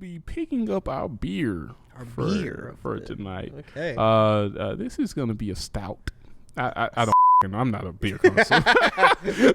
be picking up our beer for tonight. Okay. This is gonna be a stout. I don't. I'm not a beer connoisseur.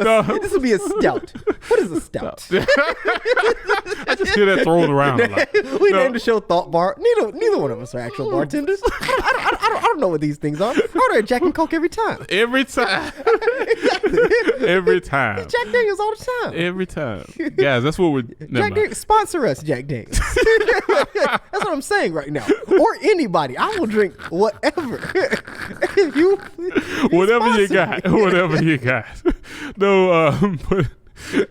No. This will be a stout. What is a stout? I just hear that thrown around a lot. We named the show Thought Bar. Neither one of us are actual bartenders. I don't know what these things are. I order Jack and Coke every time. Every time. Exactly. Every time. Jack Daniels all the time. Every time. Guys, that's what we're... Jack Daniels, sponsor us, Jack Daniels. That's what I'm saying right now. Or anybody. I will drink whatever. Whatever you got. Whatever you got. No, but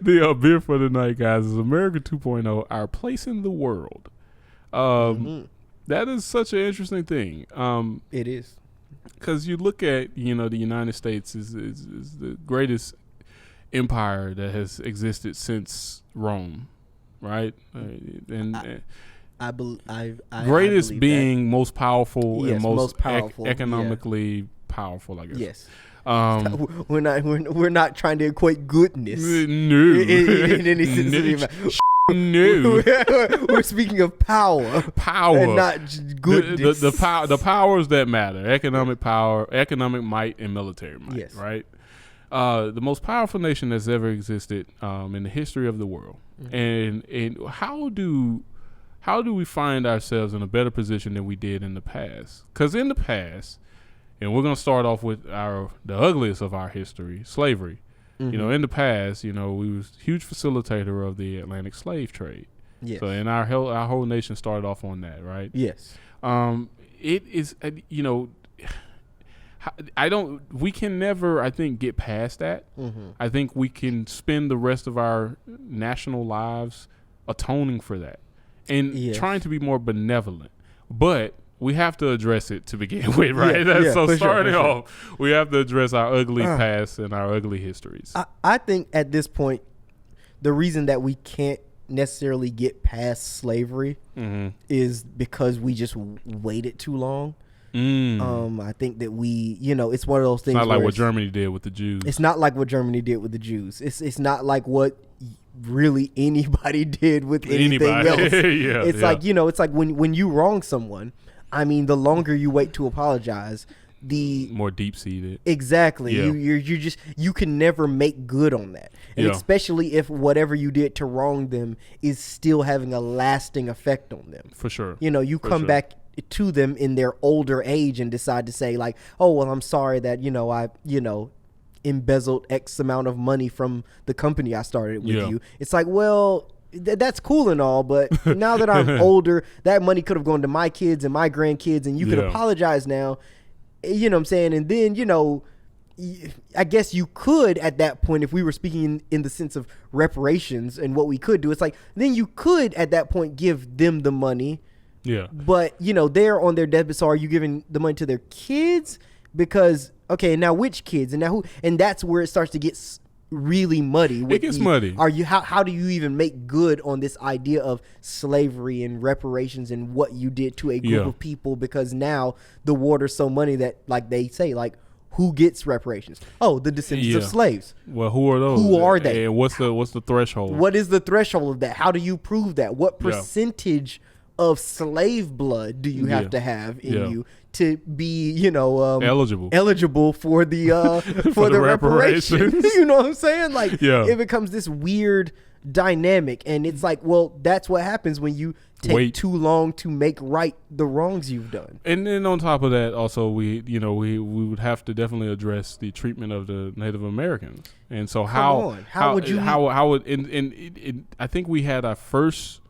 the beer for the night, guys, is America 2.0, Our Place in the World. That is such an interesting thing. It is. Because you look at, the United States is the greatest empire that has existed since Rome, right? I greatest being that. most powerful Yes, and most powerful, economically powerful, I guess. Yes. We're not trying to equate goodness. No. In any sense of the amount. No. We're speaking of power, and not just goodness. The powers that matter: economic power, economic might, and military might. Yes. Right. The most powerful nation that's ever existed in the history of the world. And how do we find ourselves in a better position than we did in the past? Because in the past, and we're gonna start off with the ugliest of our history, slavery. In the past, we was a huge facilitator of the Atlantic slave trade. Yes. So, and our whole nation started off on that, right? Yes. It is, we can never, I think, get past that. I think we can spend the rest of our national lives atoning for that and trying to be more benevolent. But we have to address it to begin with, right? So starting off, we have to address our ugly past and our ugly histories. I think at this point, the reason that we can't necessarily get past slavery is because we just waited too long. I think that it's one of those things. It's not like what Germany did with the Jews. It's not like what Germany did with the Jews. It's not like what really anybody did with anything else. It's like when you wrong someone. I mean, the longer you wait to apologize, the more deep seated. Exactly. You can never make good on that. And especially if whatever you did to wrong them is still having a lasting effect on them. For sure. You come back to them in their older age and decide to say like, oh, well, I'm sorry that, I embezzled X amount of money from the company I started with you. It's like, well, that's cool and all, but now that I'm older, that money could have gone to my kids and my grandkids, and you could apologize now. You know what I'm saying? And then, I guess you could at that point, if we were speaking in the sense of reparations and what we could do, it's like, then you could at that point give them the money. Yeah. But, they're on their deathbed. So are you giving the money to their kids? Because, okay, now which kids? And now who? And that's where it starts to get really muddy. It gets muddy. How do you even make good on this idea of slavery and reparations and what you did to a group of people? Because now the water's so muddy that, like they say, like, who gets reparations? Oh, the descendants of slaves. Well, who are those? Who are they? And what's the threshold? What is the threshold of that? How do you prove that? What percentage of slave blood do you have to have in you to be, eligible for the for the reparations? You know what I'm saying? Like, it becomes this weird dynamic, and it's like, well, that's what happens when you take too long to make right the wrongs you've done. And then on top of that, also we would have to definitely address the treatment of the Native Americans. And so how would I think we had our first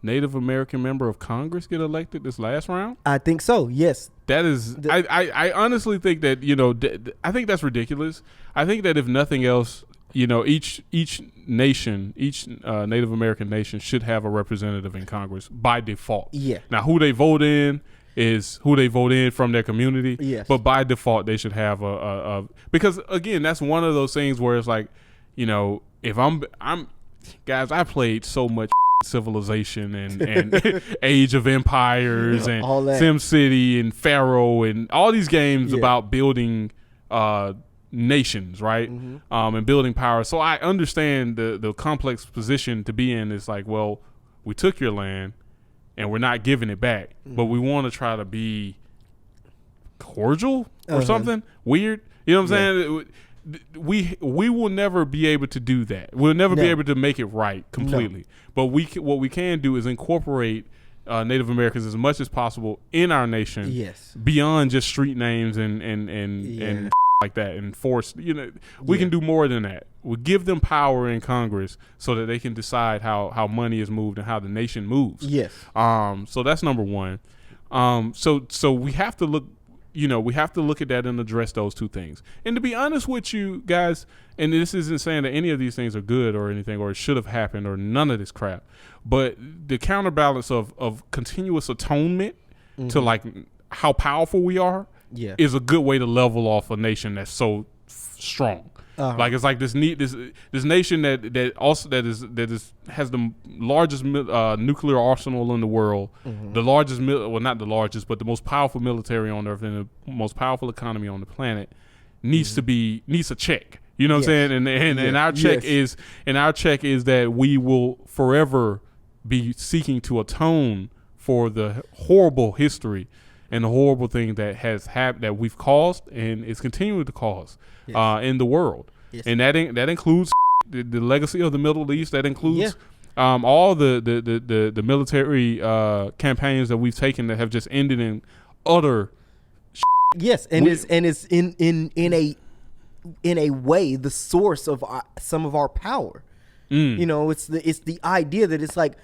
Native American member of Congress get elected this last round? I think so. Yes. That is, I honestly think that, I think that's ridiculous. I think that if nothing else, each nation, each Native American nation should have a representative in Congress by default. Yeah. Now, who they vote in is who they vote in from their community. Yes. But by default, they should have because again, that's one of those things where it's like, if I'm guys, I played so much Civilization and Age of Empires and SimCity and Pharaoh and all these games about building nations, right? And building power. So I understand the complex position to be in. It's like, well, we took your land, and we're not giving it back, but we want to try to be cordial or something weird. You know what I'm saying? We will never be able to do that. We'll never be able to make it right completely. No. But what we can do is incorporate Native Americans as much as possible in our nation. Yes. Beyond just street names and like that and force. We can do more than that. We give them power in Congress so that they can decide how money is moved and how the nation moves. Yes. So that's number one. So we have to look. We have to look at that and address those two things. And to be honest with you guys, and this isn't saying that any of these things are good or anything, or it should have happened, or none of this crap, but the counterbalance of continuous atonement to like how powerful we are is a good way to level off a nation that's so strong. Like it's like this nation that has the largest nuclear arsenal in the world, the largest not the largest, but the most powerful military on earth and the most powerful economy on the planet needs a check. You know what I'm saying? And our check is that we will forever be seeking to atone for the horrible history and the horrible thing that has happened, that we've caused and is continuing to cause in the world. Yes. And that includes the legacy of the Middle East. That includes all the military campaigns that we've taken that have just ended in utter yes, and it's in a way the source of some of our power. It's the idea that it's like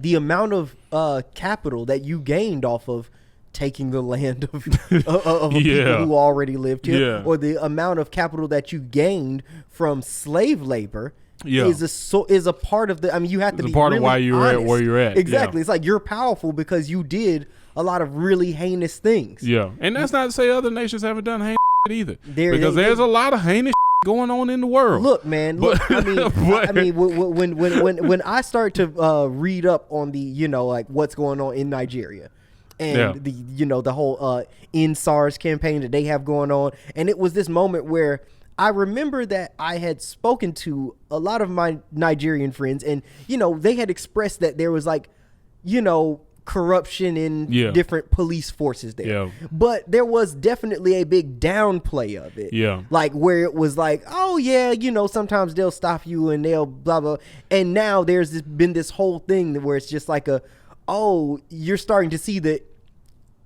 the amount of capital that you gained off of taking the land of people who already lived here, or the amount of capital that you gained from slave labor is a part of the. I mean, you have to be part really of why you're honest. At where you're at. Exactly, it's like you're powerful because you did a lot of really heinous things. Yeah, and that's not to say other nations haven't done heinous either, because there's a lot of heinous going on in the world. Look, man. I mean, when I start to read up on the like what's going on in Nigeria. And the whole NSARS campaign that they have going on. And it was this moment where I remember that I had spoken to a lot of my Nigerian friends, and, they had expressed that there was like, corruption in different police forces there. Yeah. But there was definitely a big downplay of it. Yeah. Like where it was like, oh yeah, sometimes they'll stop you and they'll blah, blah. And now there's been this whole thing where it's just like you're starting to see that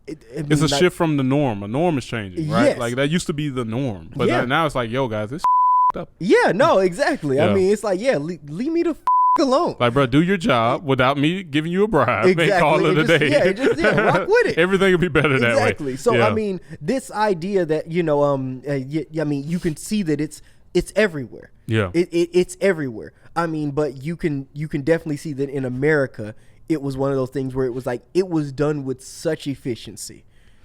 it's a shift from the norm. A norm is changing, right? Yes. Like that used to be the norm, but now it's like, yo, guys, this up. Yeah, no, exactly. Yeah. I mean, it's like, leave me the alone. Like, bro, do your job without me giving you a bribe. Exactly. And call it a day. Rock with it. Everything will be better that way. Exactly. So, I mean, this idea that I mean, you can see that it's everywhere. Yeah, it's everywhere. I mean, but you can definitely see that in America. It was one of those things where it was like it was done with such efficiency,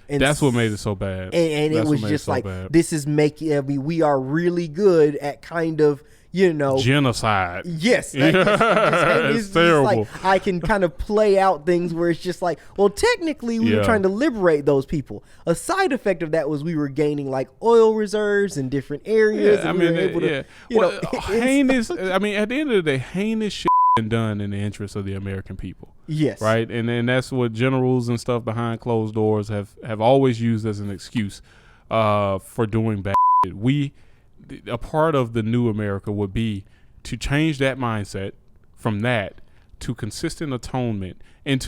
and that's what made it so bad. And it was just like this is making. I mean, we are really good at kind of genocide. Yes, it's terrible. Like I can kind of play out things where it's just like, well, technically we were trying to liberate those people. A side effect of that was we were gaining like oil reserves in different areas. Yeah, and we were able to, heinous. I mean, at the end of the day, heinous shit been done in the interest of the American people. Yes. Right? And that's what generals and stuff behind closed doors have always used as an excuse for doing bad shit. A part of the new America would be to change that mindset from that to consistent atonement and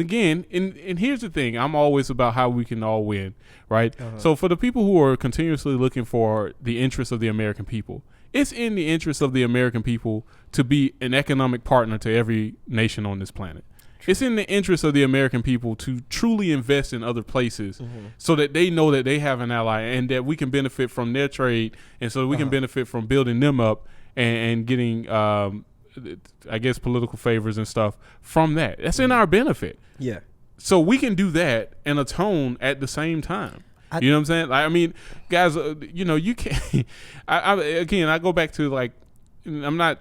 again, here's the thing, I'm always about how we can all win, right? So for the people who are continuously looking for the interests of the American people, it's in the interest of the American people to be an economic partner to every nation on this planet. True. It's in the interest of the American people to truly invest in other places so that they know that they have an ally and that we can benefit from their trade, and so that we can benefit from building them up and getting, I guess, political favors and stuff from that. That's in our benefit. Yeah. So we can do that and atone at the same time. You know what I'm saying? Like, I mean, guys, you can't. I go back to like, I'm not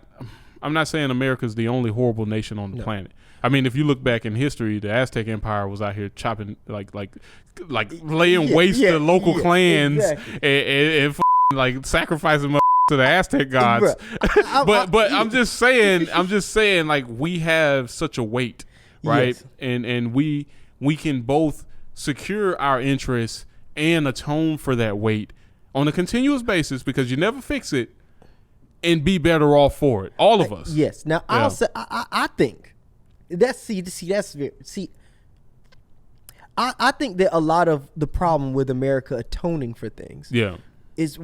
saying America's the only horrible nation on the planet. I mean, if you look back in history, the Aztec Empire was out here chopping, like laying waste to local clans and like sacrificing to the Aztec gods. Bruh. but I'm just saying, like, we have such a weight, right? Yes. And we can both secure our interests and atone for that weight on a continuous basis, because you never fix it, and be better off for it. All of us. Yes. Now I'll say I think I think that a lot of the problem with America atoning for things is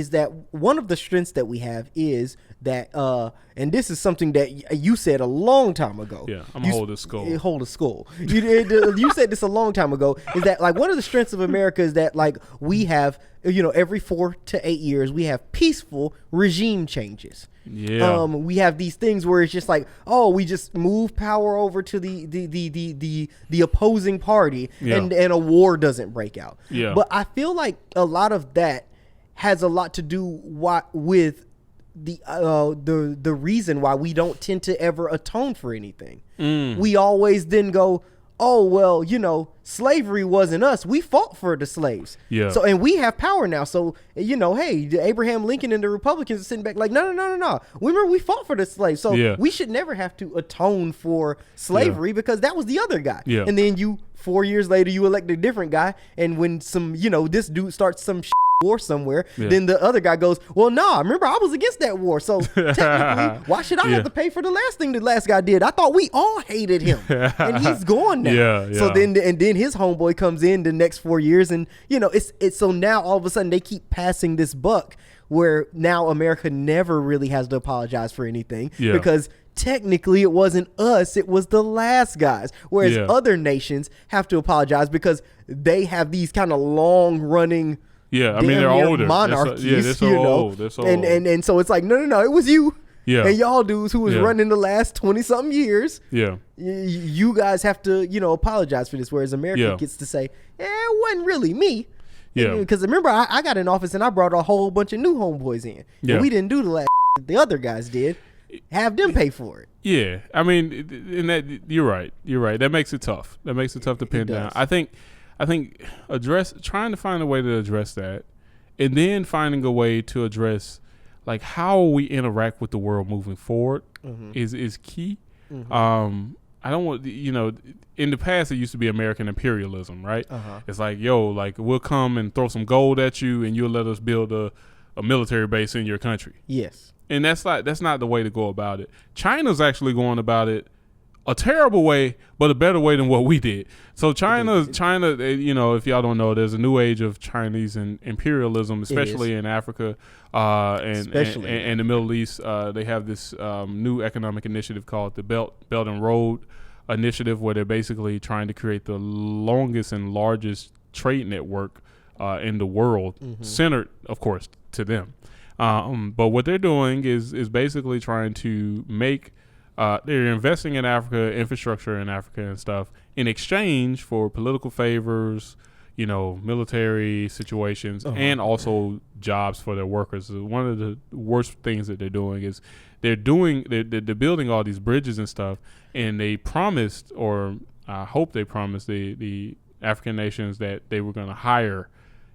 that one of the strengths that we have is that and this is something that you said a long time ago. Yeah, I'm hold a skull. Hold a skull. You said this a long time ago, is that like one of the strengths of America is that like we have, every 4 to 8 years we have peaceful regime changes. Yeah. We have these things where it's just like, oh, we just move power over to the opposing party, and a war doesn't break out. Yeah. But I feel like a lot of that has a lot to do with the reason why we don't tend to ever atone for anything. We always then go, oh, well, slavery wasn't us. We fought for the slaves. Yeah. So, and we have power now. So, hey, Abraham Lincoln and the Republicans are sitting back like, no. Remember, we fought for the slaves. So we should never have to atone for slavery because that was the other guy. Yeah. And then 4 years later, you elect a different guy. And when this dude starts some war somewhere, then the other guy goes, well, nah, remember, I was against that war. So technically, why should I have to pay for the last thing the last guy did? I thought we all hated him, and he's gone now. So then his homeboy comes in the next 4 years, and it's so now all of a sudden they keep passing this buck where now America never really has to apologize for anything because technically it wasn't us, it was the last guys, whereas other nations have to apologize because they have these kind of long running they're older monarchies. They're so old. They're so old. And so it's like, no, it was you. Yeah. And y'all dudes who was running the last 20 something years. Yeah. You guys have to, apologize for this. Whereas America gets to say, it wasn't really me. Yeah. Because remember, I got in office and I brought a whole bunch of new homeboys in. Yeah. And we didn't do the last that the other guys did. Have them pay for it. Yeah. I mean, in that, you're right. That makes it tough. To pin down. I think trying to find a way to address that, and then finding a way to address like how we interact with the world moving forward is key. I don't want, in the past it used to be American imperialism, right? It's like, we'll come and throw some gold at you and you'll let us build a military base in your country. Yes. And that's not the way to go about it. China's actually going about it a terrible way, but a better way than what we did. So China, if y'all don't know, there's a new age of Chinese imperialism, especially in Africa and the Middle East. They have this new economic initiative called the Belt and Road Initiative, where they're basically trying to create the longest and largest trade network in the world, centered, of course, to them. But what they're doing is basically trying to make they're investing in Africa, infrastructure in Africa and stuff, in exchange for political favors, military situations, and also jobs for their workers. One of the worst things that they're doing is they're building all these bridges and stuff, and they promised, or I hope they promised the African nations that they were going to hire,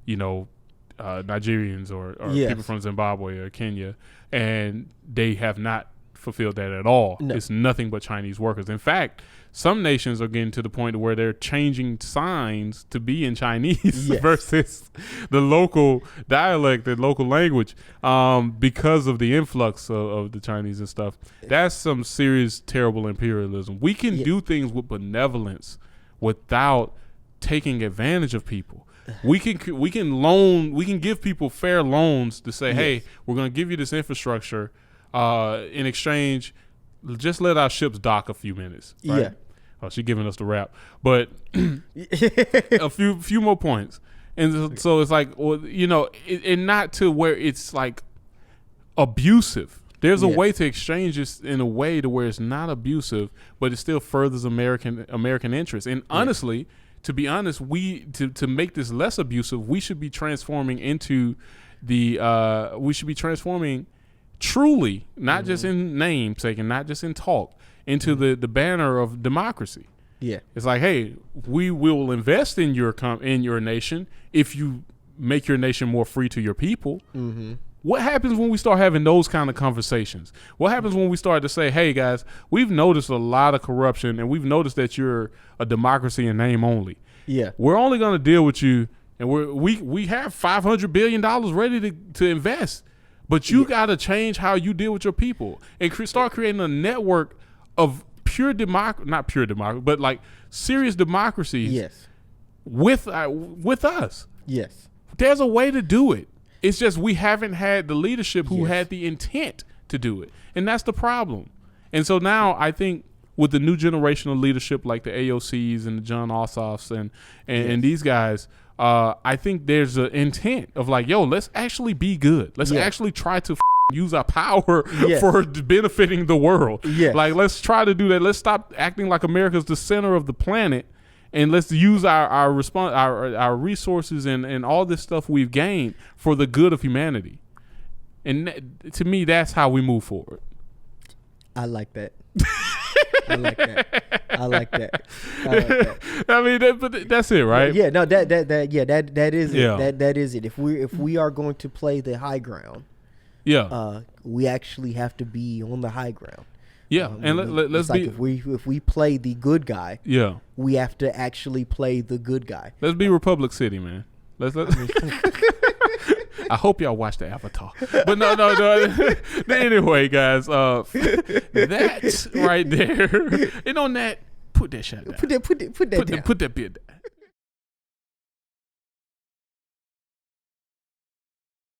Nigerians or people from Zimbabwe or Kenya, and they have not fulfilled that at all. No. It's nothing but Chinese workers. In fact, some nations are getting to the point where they're changing signs to be in Chinese versus the local dialect, the local language, because of the influx of the Chinese and stuff. That's some serious, terrible imperialism. We can do things with benevolence without taking advantage of people. We can give people fair loans to say, hey, we're going to give you this infrastructure. In exchange, just let our ships dock a few minutes. Right? Yeah. Oh, she's giving us the rap, but a few more points, and so it's like, and not to where it's like abusive. There's a way to exchange this in a way to where it's not abusive, but it still furthers American interests. And honestly, to be honest, to make this less abusive, we should be transforming into truly, not just in namesake and not just in talk, into the banner of democracy. Yeah, it's like, hey, we will invest in your nation if you make your nation more free to your people. What happens when we start having those kind of conversations? What happens when we start to say, hey, guys, we've noticed a lot of corruption, and we've noticed that you're a democracy in name only. Yeah. We're only going to deal with you, and we have $500 billion ready to invest. But you got to change how you deal with your people and start creating a network of pure democracy, not pure democracy, but like serious democracies. Yes. With us. Yes. There's a way to do it. It's just we haven't had the leadership who Yes. had the intent to do it. And that's the problem. And so now I think with the new generation of leadership like the AOCs and the John Ossoffs and these guys, I think there's an intent of like, yo, let's actually be good. Let's actually try to use our power for benefiting the world. Yes. Like, let's try to do that. Let's stop acting like America's the center of the planet. And let's use our resources and all this stuff we've gained for the good of humanity. And to me, that's how we move forward. I like that. I like that. I like that. I mean, but that's it, right? Yeah. No. That is it. Yeah. That is it. If we are going to play the high ground, we actually have to be on the high ground. Yeah, and let's be. Like if we play the good guy, we have to actually play the good guy. Let's be Republic City, man. Let's. I hope y'all watch the Avatar, but no. Anyway, guys, that's right there. And on that, put that shot down. Put that down. Put that bit down.